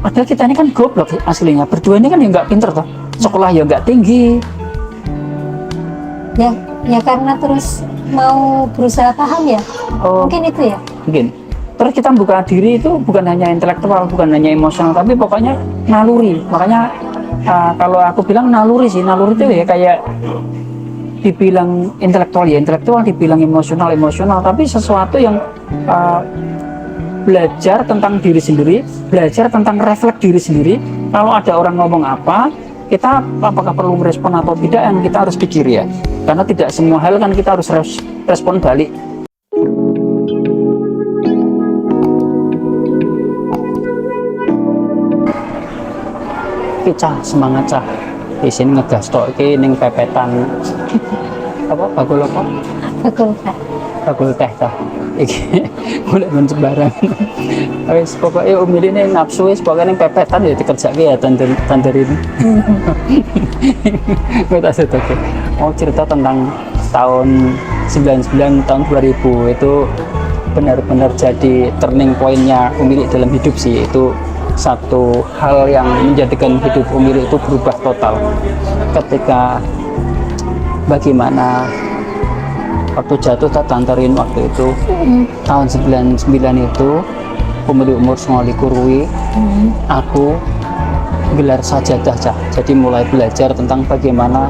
Padahal kita ini kan goblok aslinya, berdua ini kan ya nggak pinter toh, sekolah ya nggak tinggi. Ya karena terus mau berusaha paham ya. Oh, Mungkin itu ya. mungkin. Terus kita buka diri itu bukan hanya intelektual, bukan hanya emosional, tapi pokoknya naluri. Makanya kalau aku bilang naluri sih, naluri itu ya kayak dibilang intelektual ya intelektual, dibilang emosional emosional, tapi sesuatu yang belajar tentang diri sendiri, belajar tentang refleks diri sendiri. Kalau ada orang ngomong apa, kita apakah perlu merespon atau tidak, yang kita harus pikir ya. Karena tidak semua hal kan kita harus respon balik. Cah semangat cah di sini ngegas tok iki ning pepetan apa bakul apa bakul teh cah iki boleh men sembarang wis pokoke umiline nafsu wis pokoke ning pepetan ya dikerjake ya tanderin kita setoke mau cerita tentang tahun 99 tahun 2000 itu benar-benar jadi turning point-nya Umilik dalam hidup sih. Itu satu hal yang menjadikan hidup Umilik itu berubah total ketika bagaimana waktu jatuh tak tanterin waktu itu tahun 99 itu Umilik umur 29 kuwi aku gelar sajadah cah, jadi mulai belajar tentang bagaimana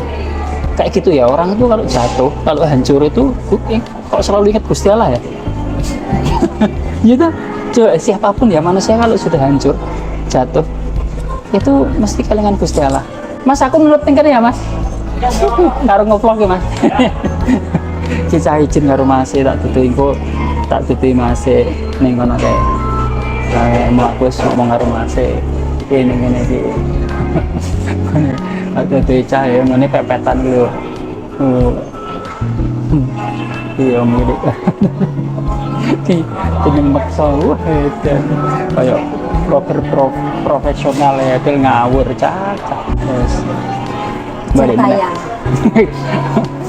kayak gitu ya orang itu kalau jatuh kalau hancur itu kok selalu ingat Gusti Allah ya gitu. Coba siapapun ya manusia kalau sudah hancur jatuh itu mesti kelingan Gusti Allah. Mas aku nurut tingkat ya mas karo ngevlog ya mas cicah izin karo mas tak tutupi mas ning kono kayak mau aku ngomong karo mas ini iki ada cicah ya ngene pepetan gitu iya Umilik dengan maksa dan kayak vlogger profesional ya del ngawur caca terus balik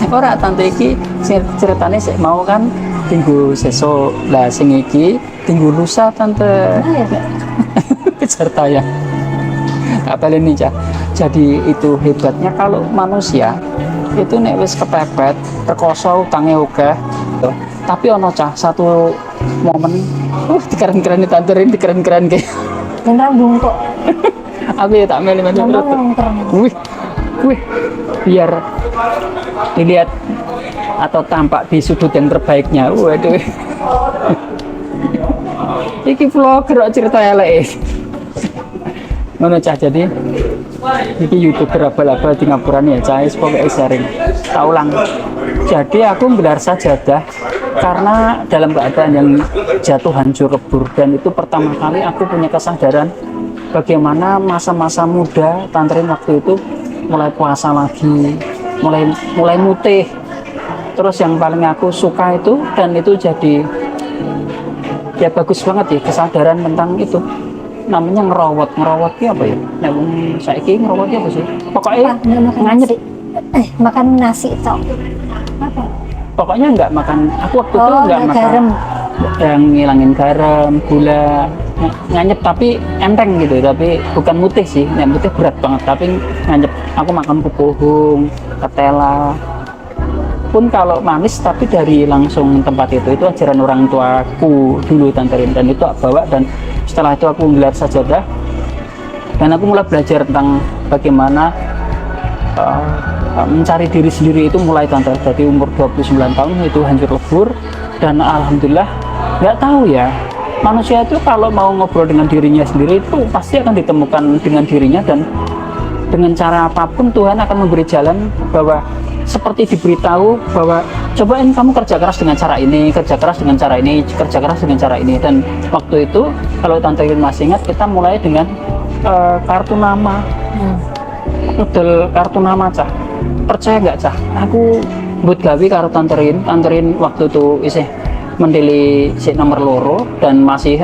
ora tante iki ceritane sik mau kan tinggu sesuk lah sing iki tinggu lusa tante kejar tayang apa ini cah. Jadi itu hebatnya kalau manusia itu nek wis kepepet rekoso utangnya oke tapi ono cah satu momen dikeren-keren ditanterin dikeren-keren kayak Beneran bungkuk. aku ya tak meli wih biar dilihat atau tampak di sudut yang terbaiknya. Waduh iki vlogger cerita elek ngono cah. Jadi iki youtuber abal-abal di ngapuran ya cah pokoknya sering tak ulang. Jadi aku gelar sajadah karena dalam keadaan yang jatuh hancur lebur, dan itu pertama kali aku punya kesadaran bagaimana masa-masa muda tanterin waktu itu mulai puasa lagi, mulai mutih. Terus yang paling aku suka itu, dan itu jadi ya bagus banget ya kesadaran tentang itu, namanya ngerawat ki apa ya? Nah, saiki ngerawat ki apa sih? Pokoknya nganyet. Makan nasi tok. Apa? Pokoknya nggak makan. Aku waktu itu nggak makan garam. yang ngilangin garam, gula, nganyep tapi enteng gitu. Tapi bukan mutih sih, yang mutih berat banget. Tapi nganyep. Aku makan pupuhung, ketela. Pun kalau manis tapi dari langsung tempat itu ajaran orang tuaku dulu tanterin, dan itu aku bawa, dan setelah itu aku gelar sajadah dan aku mulai belajar tentang bagaimana mencari diri sendiri itu mulai tante. Dari umur 29 tahun itu hancur lebur, dan alhamdulillah nggak tahu ya manusia itu kalau mau ngobrol dengan dirinya sendiri itu pasti akan ditemukan dengan dirinya, dan dengan cara apapun Tuhan akan memberi jalan bahwa seperti diberitahu bahwa cobain kamu kerja keras dengan cara ini, kerja keras dengan cara ini, kerja keras dengan cara ini. Dan waktu itu kalau Tante Irin masih ingat, kita mulai dengan kartu nama, model kartu nama cah. Percaya nggak cah? Aku buat gawe karo Tante Irin waktu itu isih mendeli si nomor loro, dan masih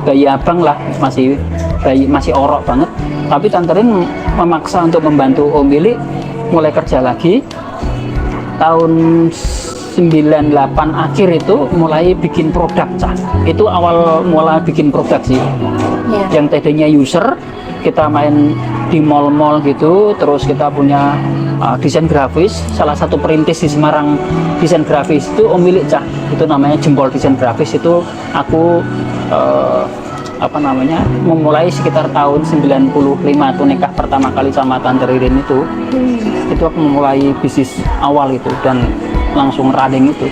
bayi abang lah, masih orok banget. Tapi Tante Irin memaksa untuk membantu Umilik mulai kerja lagi. Tahun 98 akhir itu mulai bikin produk cah. Itu awal mulai bikin produk sih. Iya. yang TD-nya user, kita main di mall-mall gitu, terus kita punya desain grafis, salah satu perintis di Semarang desain grafis itu Om Milik Cah, itu namanya Jempol Desain Grafis. Itu aku memulai sekitar tahun 95 tuh, nikah pertama kali sama Tante Ririn itu aku memulai bisnis awal itu dan langsung running itu.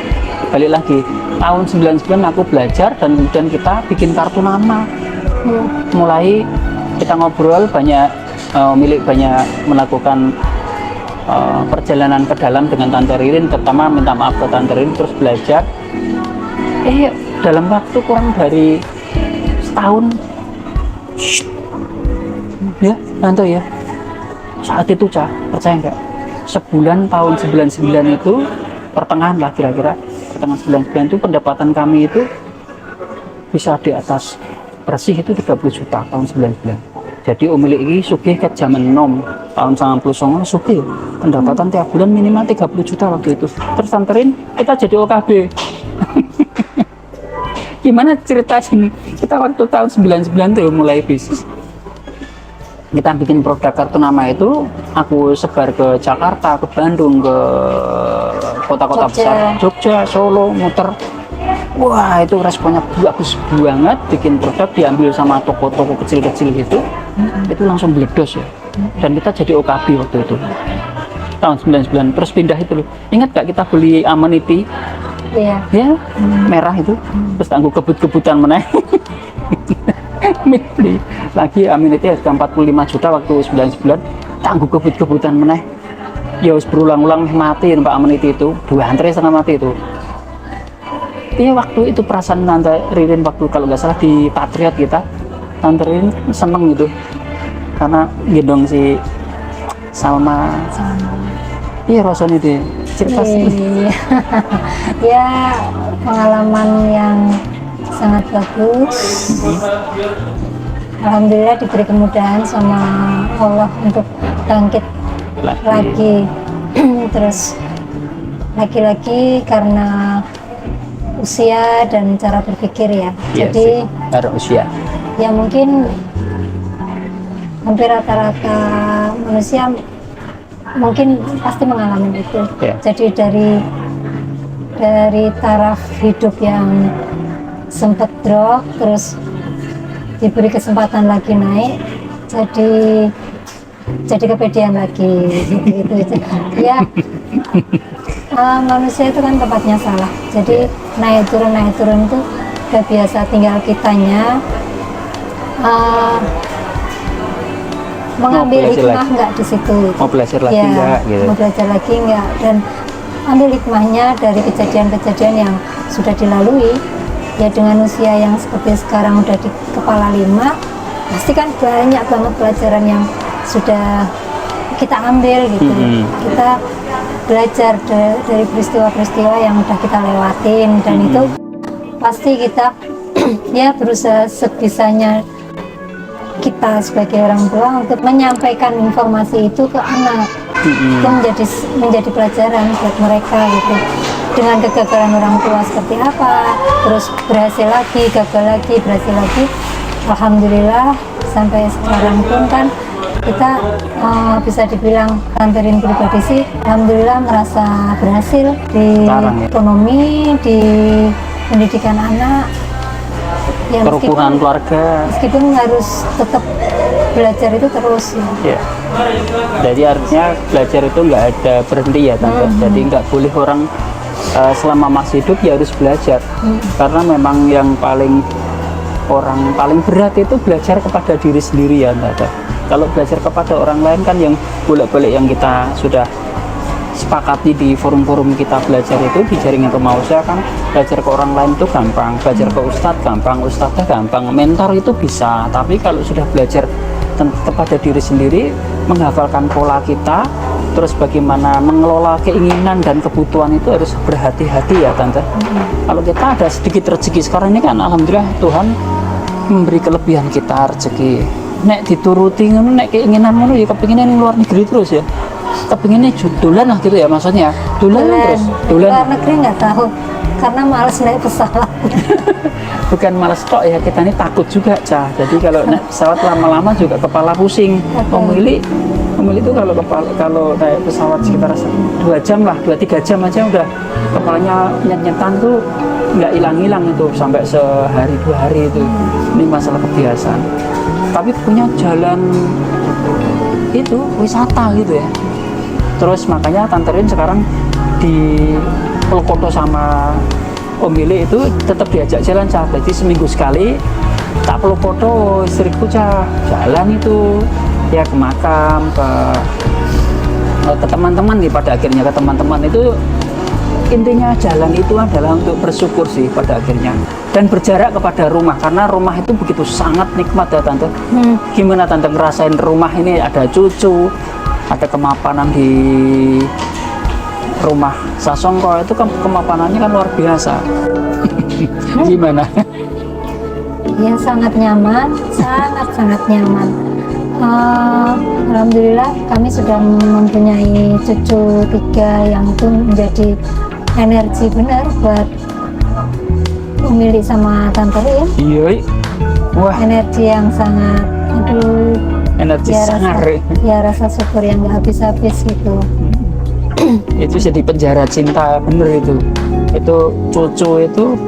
Balik lagi tahun 99 aku belajar dan kemudian kita bikin kartu nama. Mulai kita ngobrol banyak, Milik banyak melakukan perjalanan ke dalam dengan Tante Ririn, terutama minta maaf ke Tante Ririn, terus belajar. Dalam waktu kurang dari setahun ya Tante ya, saat itu Cah, percaya nggak, sebulan tahun 99 itu pertengahan lah, kira-kira pertengahan 99 itu pendapatan kami itu bisa di atas bersih itu 30 juta tahun 99. Jadi Om Milik ini sugih ke zaman nom tahun 99 sugih, pendapatan tiap bulan minimal 30 juta waktu itu. Terus Tanterin kita jadi OKB. Gimana cerita sini? Kita waktu tahun 99 tuh mulai bisnis. Kita bikin produk kartu nama itu, aku sebar ke Jakarta, ke Bandung, ke kota-kota besar, Jogja, Solo, muter. Wah, itu responnya bagus banget. Bikin produk diambil sama toko-toko kecil-kecil gitu, itu langsung meledos ya. Dan kita jadi OKB waktu itu tahun 99. Terus pindah itu loh, ingat gak kita beli amenity? Iya. Ya, merah itu. Terus tangguh kebut-kebutan menaik. Beli lagi amenity harga 45 juta waktu 99, tangguh kebut-kebutan menaik. Ya harus berulang-ulang mati Pak amenity itu, 2 antri setengah mati itu. Iya, waktu itu perasaan Tante Ririn waktu kalau nggak salah di Patriot kita, Tante Ririn seneng gitu karena gendong si Salma. Iya, rasanya deh cerita sih. Ya, pengalaman yang sangat bagus. Alhamdulillah diberi kemudahan sama Allah untuk bangkit lagi. Terus lagi-lagi karena usia dan cara berpikir ya. Jadi karena usia. Ya mungkin hampir rata-rata manusia mungkin pasti mengalami itu. Jadi dari taraf hidup yang sempat drop, terus diberi kesempatan lagi naik, jadi kepedean lagi gitu. Ya, manusia itu kan tempatnya salah. Jadi naik turun itu udah biasa, tinggal kitanya mengambil hikmah nggak di situ. Mau belajar lagi nggak? Gitu. Mau belajar lagi nggak, dan ambil hikmahnya dari kejadian-kejadian yang sudah dilalui. Ya dengan usia yang seperti sekarang udah di kepala 5, pasti kan banyak banget pelajaran yang sudah kita ambil gitu. Kita belajar dari peristiwa-peristiwa yang udah kita lewatin, dan itu pasti kita ya berusaha sebisanya kita sebagai orang tua untuk menyampaikan informasi itu ke anak. Itu menjadi pelajaran buat mereka gitu. Dengan kegagalan orang tua seperti apa, terus berhasil lagi, gagal lagi, berhasil lagi. Alhamdulillah sampai sekarang pun kan kita bisa dibilang Tante Ririn pribadi sih, alhamdulillah merasa berhasil di ekonomi, di pendidikan anak, ya, kerukunan keluarga. Meskipun harus tetap belajar itu terus. Ya. Jadi artinya belajar itu nggak ada berhenti ya Tante. Jadi nggak boleh orang selama masih hidup ya harus belajar. Karena memang yang paling berat itu belajar kepada diri sendiri ya Tante. Kalau belajar kepada orang lain kan yang bolak-balik yang kita sudah sepakati di forum-forum kita belajar itu di jaringan Remausa kan, belajar ke orang lain itu gampang, belajar ke ustadz gampang, ustadznya gampang, mentor itu bisa. Tapi kalau sudah belajar kepada diri sendiri, menghafalkan pola kita, terus bagaimana mengelola keinginan dan kebutuhan itu harus berhati-hati ya Tante. Kalau kita ada sedikit rezeki sekarang ini kan alhamdulillah Tuhan memberi kelebihan kita rezeki. Nek dituruti ngono, nek keinginan ngono ya kepinginan luar negeri terus ya. Kepinginnya dolan lah gitu ya, maksudnya dolan terus. Luar negeri nggak tahu karena malas naik pesawat. Bukan males tok ya, kita ini takut juga Cah. Jadi kalau naik pesawat lama-lama juga kepala pusing. Pemilih itu kalau naik pesawat sekitar 2 jam lah, 2-3 jam aja udah kepalanya nyetan tuh nggak hilang-hilang itu sampai sehari 2 hari itu. Ini masalah kebiasaan. Tapi punya jalan itu wisata gitu ya. Terus makanya Tante Rin sekarang di Polokoto sama Om Willy itu tetap diajak jalan Cah. Jadi seminggu sekali tak Polokoto istriku Cah jalan itu ya ke makam, ke teman-teman nih, pada akhirnya ke teman-teman itu. Intinya jalan itu adalah untuk bersyukur sih pada akhirnya, dan berjarak kepada rumah, karena rumah itu begitu sangat nikmat ya Tante. Gimana Tante ngerasain rumah ini, ada cucu, ada kemapanan di rumah Sasongko itu kemapanannya kan luar biasa. Gimana? Ya sangat nyaman, sangat nyaman. Alhamdulillah kami sudah mempunyai cucu 3 yang itu menjadi energi benar buat memilih sama Tante Rin. Iya. Wah. Energi yang sangat, aduh. Energi Ya sangar. rasa syukur yang nggak habis-habis gitu. Itu jadi penjara cinta bener itu. Itu cucu itu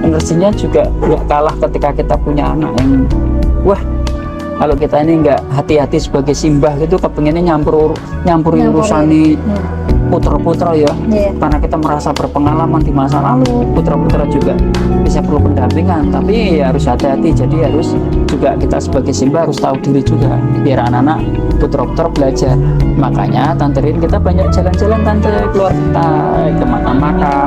energinya juga nggak kalah ketika kita punya anak yang wah. Kalau kita ini nggak hati-hati sebagai simbah gitu, kepengennya nyampuri urusan putra-putra ya. Karena kita merasa berpengalaman di masa lalu, putra-putra juga bisa perlu pendampingan, tapi ya harus hati-hati. Jadi harus juga kita sebagai simbah harus tahu diri juga, biar anak-anak putra-putra belajar. Makanya Tante Rin kita banyak jalan-jalan Tante, keluar kita ke makam-makam,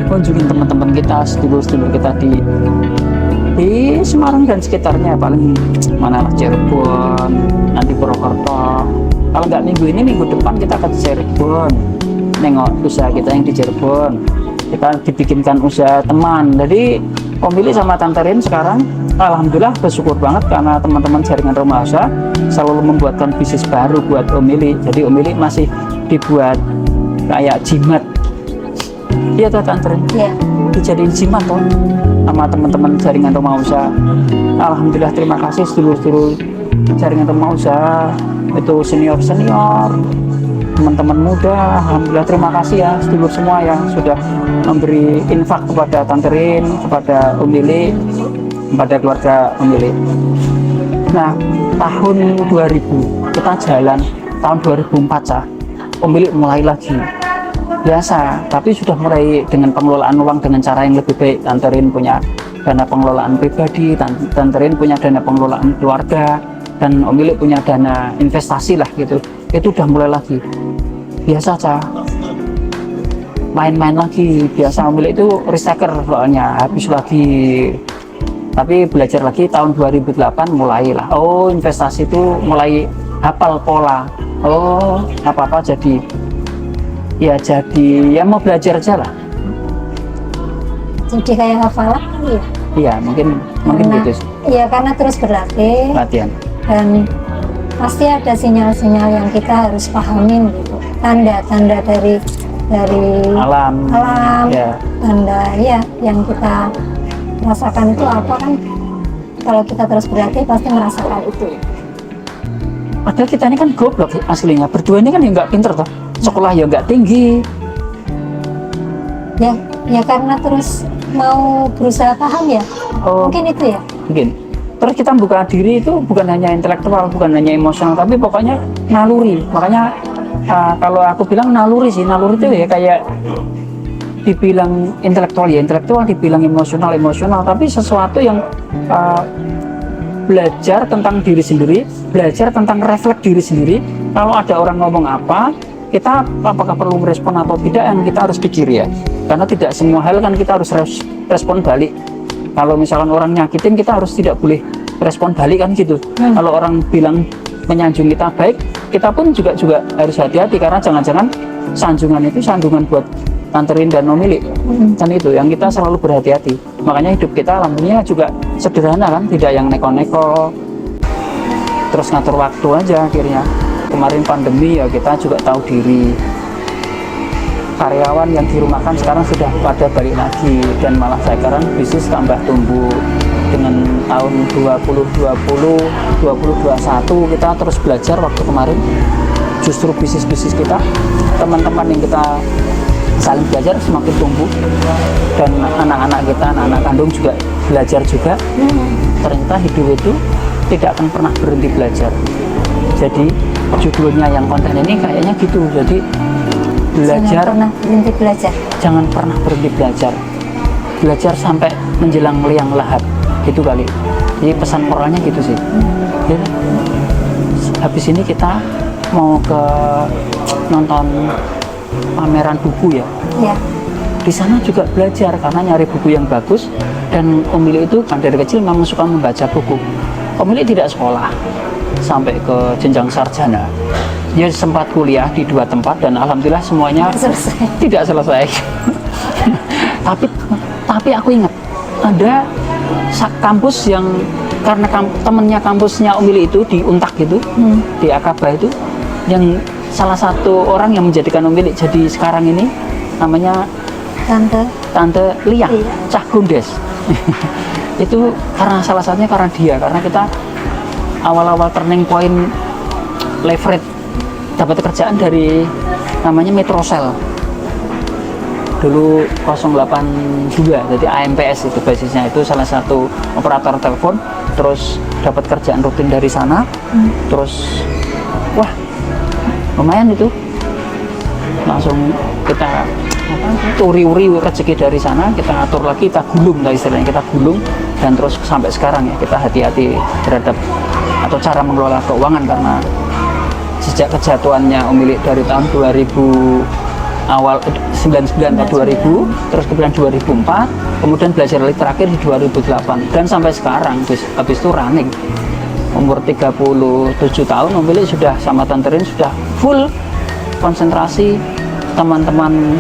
kunjungin teman-teman kita, sedulur-sedulur kita di Semarang dan sekitarnya, paling mana lah Cirebon, nanti Purwokerto. Kalau nggak minggu ini, minggu depan kita ke Cirebon, nengok usaha kita yang di Cirebon. Kita dibikinkan usaha teman. Jadi Om Willy sama Tante Rin sekarang alhamdulillah bersyukur banget karena teman-teman jaringan rumah usaha selalu membuatkan bisnis baru buat Om Willy. Jadi Om Willy masih dibuat kayak jimat. Iya tuh Tante Rin. Iya. Dijadiin jimat tuh sama teman-teman jaringan rumah usaha. Alhamdulillah, terima kasih sedulur-sedulur jaringan rumah usaha, itu senior-senior, teman-teman muda. Alhamdulillah, terima kasih ya sedulur semua yang sudah memberi infak kepada Tante Rin, kepada Om Willy, kepada keluarga Om Willy. Nah, tahun 2000 kita jalan, tahun 2004 Cah, Om Willy mulai lagi biasa, tapi sudah mulai dengan pengelolaan uang dengan cara yang lebih baik. Tante Rin punya dana pengelolaan pribadi, Tante Rin punya dana pengelolaan keluarga, dan Om Willy punya dana investasi lah gitu. Itu udah mulai lagi biasa Cah, main-main lagi biasa. Om Willy itu recycle soalnya, habis lagi. Tapi belajar lagi tahun 2008 mulailah, oh investasi itu mulai hafal pola, oh apa-apa jadi mau belajar aja lah. Jadi kayak hafalan ya? Iya, mungkin gitu. Iya, karena terus berlatih. Latihan. Dan pasti ada sinyal-sinyal yang kita harus pahamin gitu. Tanda-tanda dari alam. Ya. Tanda ya yang kita rasakan itu apa kan? Kalau kita terus berlatih pasti merasakan itu. Padahal kita ini kan goblok aslinya. Berdua ini kan ya nggak pinter toh. Sekolah ya nggak tinggi. Ya karena terus mau berusaha paham ya. Oh, mungkin itu ya. Mungkin. Terus kita buka diri itu bukan hanya intelektual, bukan hanya emosional, tapi pokoknya naluri. Makanya kalau aku bilang naluri sih, naluri itu ya kayak dibilang intelektual ya intelektual, dibilang emosional, tapi sesuatu yang belajar tentang diri sendiri, belajar tentang refleks diri sendiri. Kalau ada orang ngomong apa, kita apakah perlu merespon atau tidak, yang kita harus pikir ya, karena tidak semua hal kan kita harus respon balik. Kalau misalkan orang nyakitin, kita harus tidak boleh respon balik kan gitu. Kalau orang bilang menyanjung kita baik, kita pun juga harus hati-hati, karena jangan-jangan sanjungan itu sandungan buat Tante Rin dan Om Willy. Dan itu yang kita selalu berhati-hati. Makanya hidup kita alhamdulillah juga sederhana kan, tidak yang neko-neko, terus ngatur waktu aja akhirnya. Kemarin pandemi ya kita juga tahu diri. karyawan yang dirumahkan sekarang sudah pada balik lagi, dan malah sekarang bisnis tambah tumbuh. Dengan tahun 2020 2021 kita terus belajar. Waktu kemarin justru bisnis kita, teman-teman yang kita saling belajar semakin tumbuh, dan anak-anak kita, anak-anak kandung juga belajar juga. Ternyata hidup itu tidak akan pernah berhenti belajar. Jadi judulnya yang konten ini kayaknya gitu. Jadi belajar, jangan pernah berhenti belajar. Belajar sampai menjelang liang lahat, gitu kali. Jadi pesan moralnya gitu sih. Ya, habis ini kita mau ke nonton pameran buku ya. Di sana juga belajar karena nyari buku yang bagus. Dan Om Ili itu kan dari kecil memang suka membaca buku. Om Ili tidak sekolah sampai ke jenjang sarjana. Dia sempat kuliah di 2 tempat dan alhamdulillah semuanya tidak selesai. tapi aku ingat ada kampus yang karena temennya kampusnya Om Ili itu di Untak gitu, di Akaba itu, yang salah satu orang yang menjadikan Om Ili jadi sekarang ini namanya Tante Lia Cah Gundes. Itu karena salah satunya karena dia, karena kita awal-awal turning point leverage dapat kerjaan dari namanya Metrosel dulu 082, jadi AMPS itu basisnya, itu salah satu operator telepon. Terus dapat kerjaan rutin dari sana. Terus wah lumayan itu, langsung kita turi-uri rezeki dari sana, kita atur lagi, kita gulung lah istilahnya, kita gulung. Dan terus sampai sekarang ya kita hati-hati terhadap atau cara mengelola keuangan, karena sejak kejatuhannya Om Ili dari tahun 2000 awal 99 atau 2000, terus kemudian 2004, kemudian belajar lagi terakhir di 2008, dan sampai sekarang habis itu running umur 37 tahun Om Ili sudah sama Tante Rin sudah full konsentrasi. Teman-teman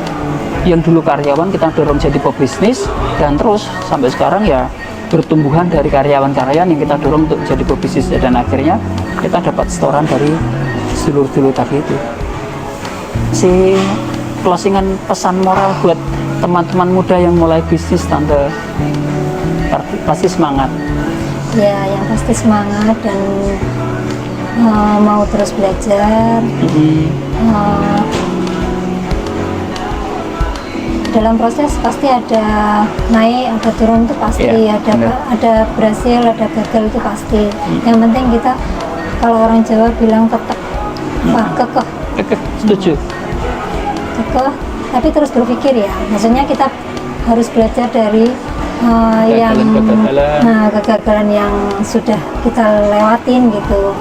yang dulu karyawan kita dorong jadi pebisnis, dan terus sampai sekarang ya bertumbuhan dari karyawan-karyawan yang kita dorong untuk jadi pebisnis, dan akhirnya kita dapat setoran dari sedulur-sedulur tadi itu. Si closingan pesan moral buat teman-teman muda yang mulai bisnis, Tante, pasti semangat ya, yang pasti semangat dan mau terus belajar. Dalam proses pasti ada naik, ada turun, itu pasti. Ada berhasil, ada gagal, itu pasti. Yang penting kita, kalau orang Jawa bilang kekeh, setuju, kekeh, tapi terus berpikir ya. Maksudnya kita harus belajar dari kegagalan yang sudah kita lewatin gitu.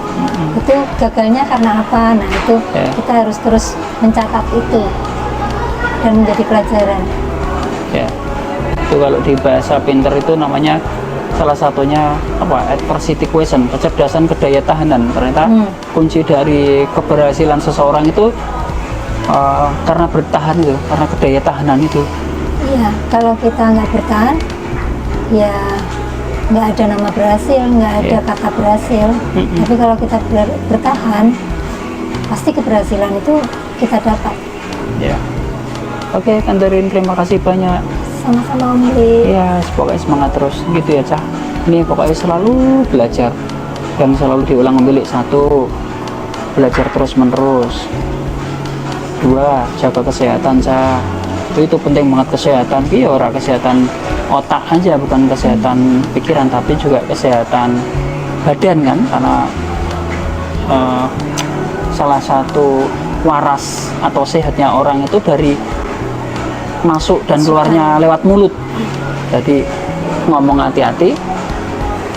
Itu gagalnya karena apa? Nah itu kita harus terus mencatat itu dan menjadi pelajaran. Ya, itu kalau di bahasa pinter itu namanya salah satunya apa? Adversity question, kecerdasan kedaya tahanan. Ternyata kunci dari keberhasilan seseorang itu karena bertahan itu, karena kedaya tahanan itu. Iya, kalau kita nggak bertahan, ya nggak ada nama berhasil, nggak ada kata berhasil. Tapi kalau kita bertahan, pasti keberhasilan itu kita dapat. Ya. Oke, Tante Rin, terima kasih banyak. Sama-sama Om Ili. Ya, pokoknya semangat terus gitu ya, Cah. Ini pokoknya selalu belajar dan selalu diulang. Om Ili. 1, belajar terus menerus. 2, jaga kesehatan, Cah. Itu penting banget, kesehatan. Iya, orang kesehatan otak aja, bukan kesehatan pikiran, tapi juga kesehatan badan kan, karena salah satu waras atau sehatnya orang itu dari masuk dan keluarnya lewat mulut. Jadi ngomong hati-hati,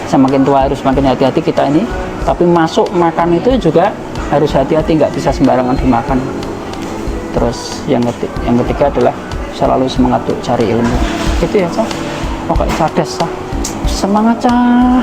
semakin tua harus semakin hati-hati kita ini. Tapi masuk makan itu juga harus hati-hati, nggak bisa sembarangan dimakan. Terus yang ketiga adalah selalu semangat untuk cari ilmu. Itu ya, Cah. Pokoknya cerdas, Cah. Semangat, Cah.